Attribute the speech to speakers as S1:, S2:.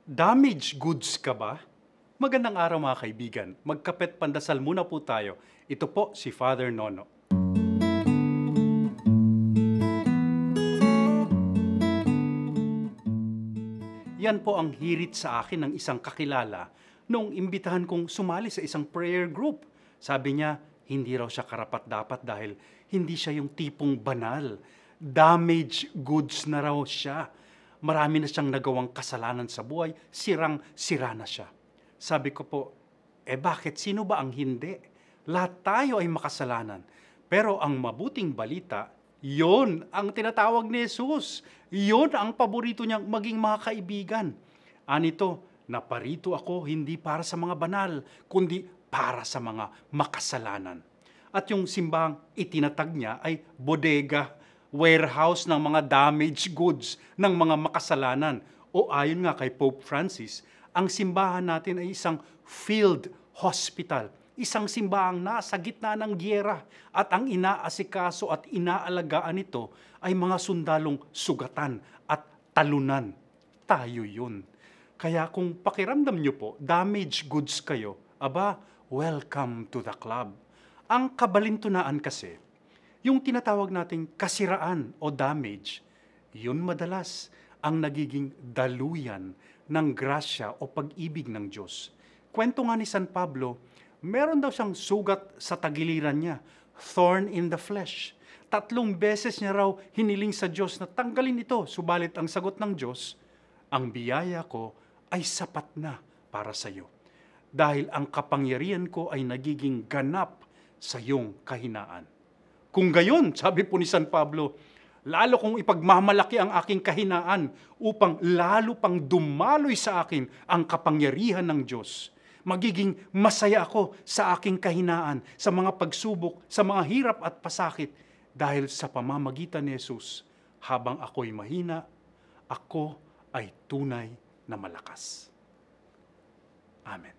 S1: Damaged goods ka ba? Magandang araw mga kaibigan. Magkapet pandasal muna po tayo. Ito po si Father Nono. Yan po ang hirit sa akin ng isang kakilala noong imbitahan kong sumali sa isang prayer group. Sabi niya, hindi raw siya karapat-dapat dahil hindi siya yung tipong banal. Damaged goods na raw siya. Marami na siyang nagawang kasalanan sa buhay, sirang-sira na siya. Sabi ko po, bakit? Sino ba ang hindi? Lahat tayo ay makasalanan. Pero ang mabuting balita, yon ang tinatawag ni Jesus. Yon ang paborito niyang maging mga kaibigan. Anito, naparito ako hindi para sa mga banal, kundi para sa mga makasalanan. At yung simbahang itinatag niya ay bodega, warehouse ng mga damaged goods ng mga makasalanan. O ayon nga kay Pope Francis, ang simbahan natin ay isang field hospital, isang simbahang nasa gitna ng giyera at ang inaasikaso at inaalagaan nito ay mga sundalong sugatan at talunan. Tayo yun. Kaya kung pakiramdam nyo po, damaged goods kayo, welcome to the club. Ang kabalintunaan kasi, yung tinatawag nating kasiraan o damage, yun madalas ang nagiging daluyan ng grasya o pag-ibig ng Diyos. Kwento nga ni San Pablo, meron daw siyang sugat sa tagiliran niya, thorn in the flesh. 3 beses niya raw hiniling sa Diyos na tanggalin ito, subalit ang sagot ng Diyos, ang biyaya ko ay sapat na para sa iyo. Dahil ang kapangyarihan ko ay nagiging ganap sa iyong kahinaan. Kung gayon, sabi po ni San Pablo, lalo kong ipagmamalaki ang aking kahinaan upang lalo pang dumaloy sa akin ang kapangyarihan ng Diyos. Magiging masaya ako sa aking kahinaan, sa mga pagsubok, sa mga hirap at pasakit dahil sa pamamagitan ni Jesus, habang ako'y mahina, ako ay tunay na malakas. Amen.